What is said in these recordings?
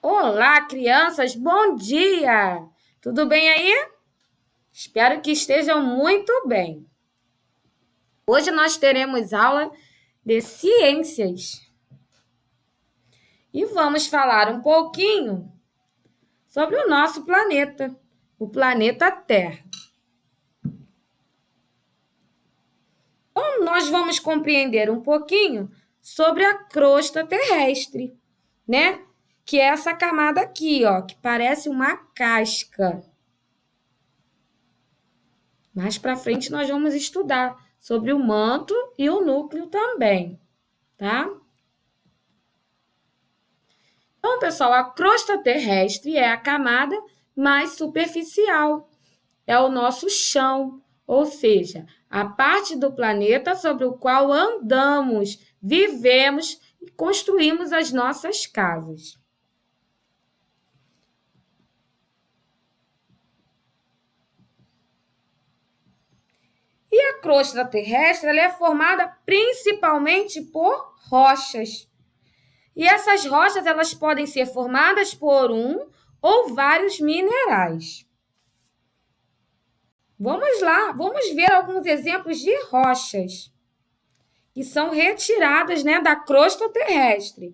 Olá, crianças, bom dia! Tudo bem aí? Espero que estejam muito bem. Hoje nós teremos aula de ciências e vamos falar um pouquinho sobre o nosso planeta, o planeta Terra. Então, nós vamos compreender um pouquinho sobre a crosta terrestre, né? Que é essa camada aqui, ó, que parece uma casca. Mais para frente nós vamos estudar sobre o manto e o núcleo também, tá? Então, pessoal, a crosta terrestre é a camada mais superficial, é o nosso chão, ou seja, a parte do planeta sobre o qual andamos, vivemos e construímos as nossas casas. E a crosta terrestre ela é formada principalmente por rochas. E essas rochas elas podem ser formadas por um ou vários minerais. Vamos lá, vamos ver alguns exemplos de rochas que são retiradas, né, da crosta terrestre.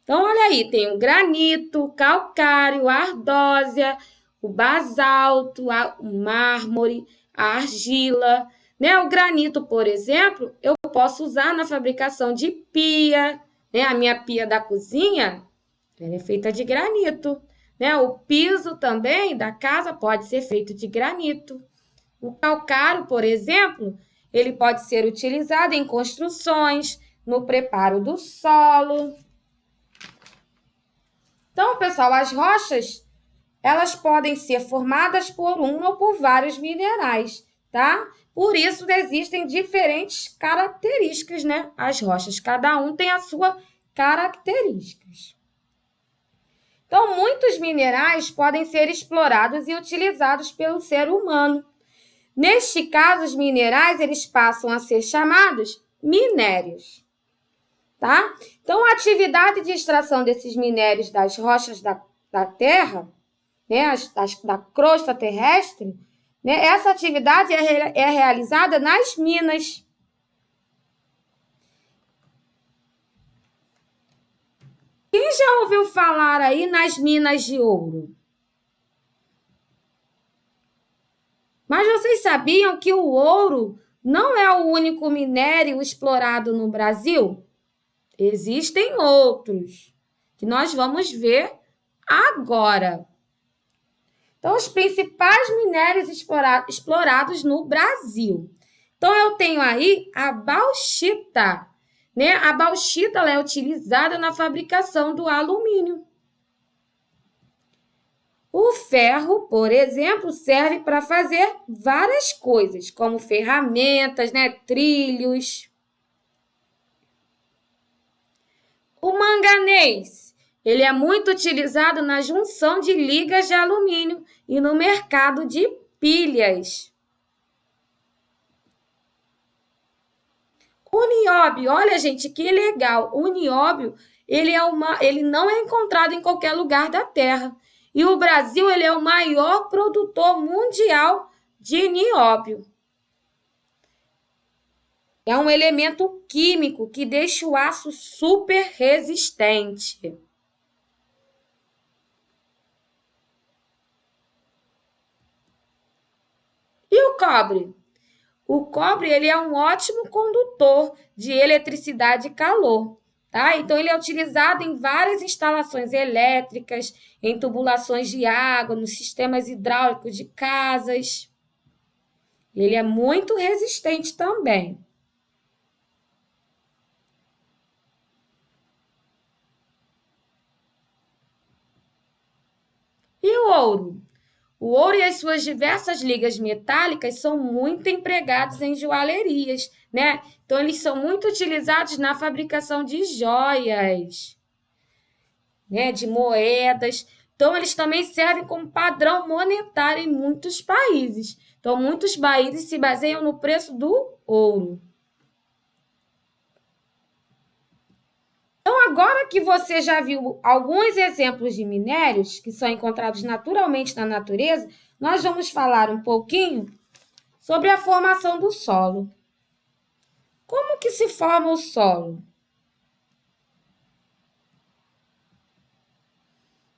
Então, olha aí, tem o granito, o calcário, a ardósia, o basalto, o mármore, a argila. Né? O granito, por exemplo, eu posso usar na fabricação de pia. Né? A minha pia da cozinha ela é feita de granito. Né? O piso também da casa pode ser feito de granito. O calcário, por exemplo, ele pode ser utilizado em construções, no preparo do solo. Então, pessoal, as rochas, elas podem ser formadas por um ou por vários minerais, tá? Por isso, existem diferentes características, né? As rochas, cada um tem a sua características. Então, muitos minerais podem ser explorados e utilizados pelo ser humano. Neste caso, os minerais, eles passam a ser chamados minérios. Tá? Então, a atividade de extração desses minérios das rochas da Terra, né, da crosta terrestre, né, essa atividade é realizada nas minas. Quem já ouviu falar aí nas minas de ouro? Mas vocês sabiam que o ouro não é o único minério explorado no Brasil? Existem outros, que nós vamos ver agora. Então, os principais minérios explorados no Brasil. Então, eu tenho aí a bauxita. Né? A bauxita ela é utilizada na fabricação do alumínio. O ferro, por exemplo, serve para fazer várias coisas, como ferramentas, né? Trilhos. O manganês, ele é muito utilizado na junção de ligas de alumínio e no mercado de pilhas. O nióbio, olha gente, que legal. O nióbio, ele não é encontrado em qualquer lugar da Terra. E o Brasil, ele é o maior produtor mundial de nióbio. É um elemento químico que deixa o aço super resistente. E o cobre? O cobre ele é um ótimo condutor de eletricidade e calor. Tá? Então, ele é utilizado em várias instalações elétricas, em tubulações de água, nos sistemas hidráulicos de casas. Ele é muito resistente também. E o ouro? O ouro e as suas diversas ligas metálicas são muito empregados em joalherias, né? Então, eles são muito utilizados na fabricação de joias, né? De moedas. Então, eles também servem como padrão monetário em muitos países. Então, muitos países se baseiam no preço do ouro. Então, agora que você já viu alguns exemplos de minérios que são encontrados naturalmente na natureza, nós vamos falar um pouquinho sobre a formação do solo. Como que se forma o solo?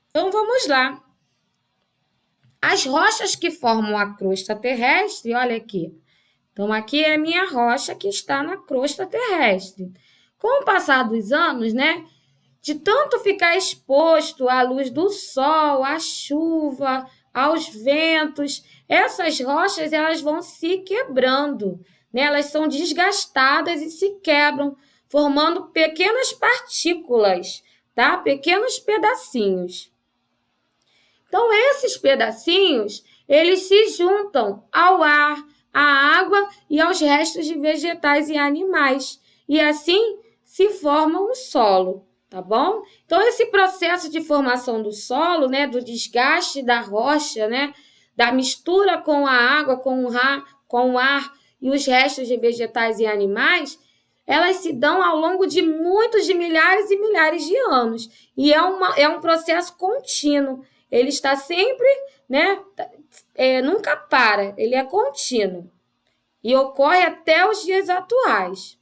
Então, vamos lá. As rochas que formam a crosta terrestre, olha aqui. Então, aqui é a minha rocha que está na crosta terrestre. Com o passar dos anos, né, de tanto ficar exposto à luz do sol, à chuva, aos ventos, essas rochas elas vão se quebrando, né? Elas são desgastadas e se quebram, formando pequenas partículas, tá? Pequenos pedacinhos. Então, esses pedacinhos, eles se juntam ao ar, à água e aos restos de vegetais e animais. E assim se forma um solo, tá bom? Então, esse processo de formação do solo, né, do desgaste da rocha, né, da mistura com a água, com o ar e os restos de vegetais e animais, elas se dão ao longo de muitos, de milhares e milhares de anos. E é um processo contínuo. Ele está sempre, né, nunca para, ele é contínuo. E ocorre até os dias atuais.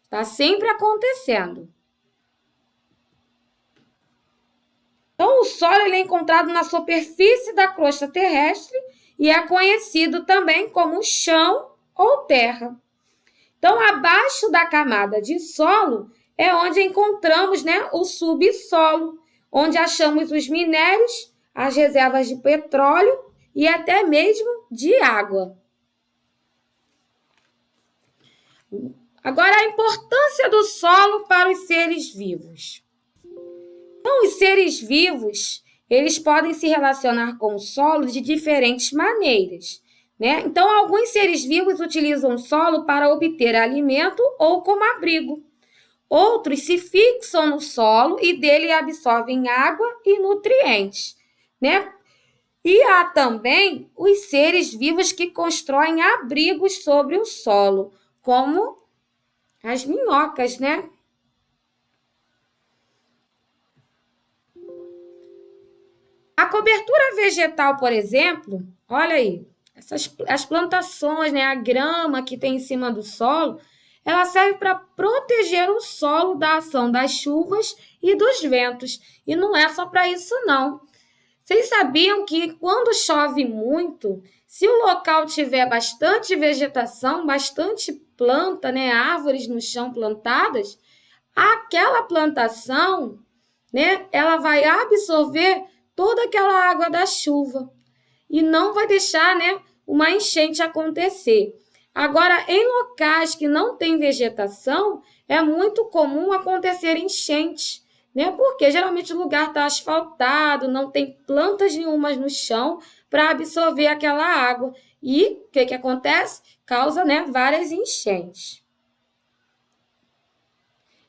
Está sempre acontecendo. Então, o solo ele é encontrado na superfície da crosta terrestre e é conhecido também como chão ou terra. Então, abaixo da camada de solo é onde encontramos, né, o subsolo, onde achamos os minérios, as reservas de petróleo e até mesmo de água. Agora, a importância do solo para os seres vivos. Então, os seres vivos, eles podem se relacionar com o solo de diferentes maneiras, né? Então, alguns seres vivos utilizam o solo para obter alimento ou como abrigo. Outros se fixam no solo e dele absorvem água e nutrientes, né? E há também os seres vivos que constroem abrigos sobre o solo, como as minhocas, né? A cobertura vegetal, por exemplo, olha aí, as plantações, né, a grama que tem em cima do solo, ela serve para proteger o solo da ação das chuvas e dos ventos. E não é só para isso, não. Vocês sabiam que quando chove muito, se o local tiver bastante vegetação, bastante planta, né, árvores no chão plantadas, aquela plantação, né, ela vai absorver toda aquela água da chuva e não vai deixar, né, uma enchente acontecer. Agora, em locais que não tem vegetação, é muito comum acontecer enchentes, né? Porque geralmente o lugar está asfaltado, não tem plantas nenhumas no chão para absorver aquela água. E o que acontece? Causa, né, várias enchentes.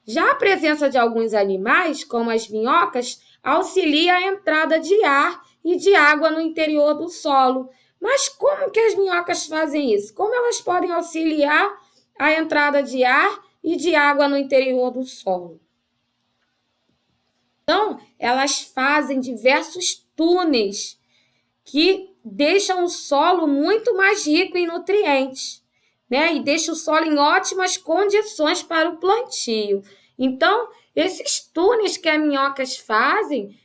Já a presença de alguns animais, como as minhocas, auxilia a entrada de ar e de água no interior do solo. Mas como que as minhocas fazem isso? Como elas podem auxiliar a entrada de ar e de água no interior do solo? Então, elas fazem diversos túneis que deixam o solo muito mais rico em nutrientes, né? E deixam o solo em ótimas condições para o plantio. Então, esses túneis que as minhocas fazem,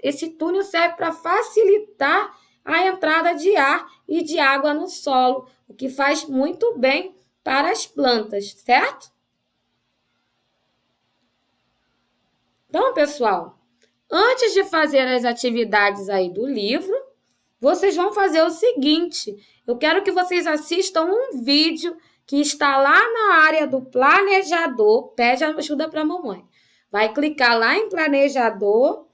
esse túnel serve para facilitar a entrada de ar e de água no solo, o que faz muito bem para as plantas, certo? Então, pessoal, antes de fazer as atividades aí do livro, vocês vão fazer o seguinte, eu quero que vocês assistam um vídeo que está lá na área do planejador, pede ajuda para a mamãe. Vai clicar lá em planejador,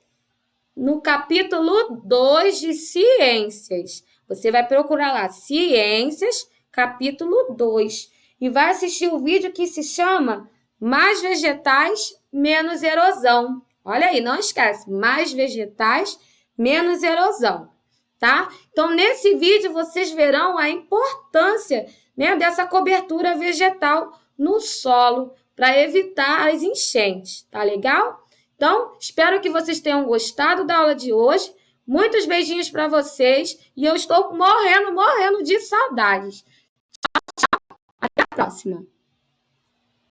no capítulo 2 de ciências. Você vai procurar lá, ciências, capítulo 2. E vai assistir o vídeo que se chama Mais Vegetais, Menos Erosão. Olha aí, não esquece, mais vegetais, menos erosão, tá? Então, nesse vídeo, vocês verão a importância, né, dessa cobertura vegetal no solo para evitar as enchentes, tá legal? Então, espero que vocês tenham gostado da aula de hoje. Muitos beijinhos para vocês e eu estou morrendo de saudades. Até a próxima!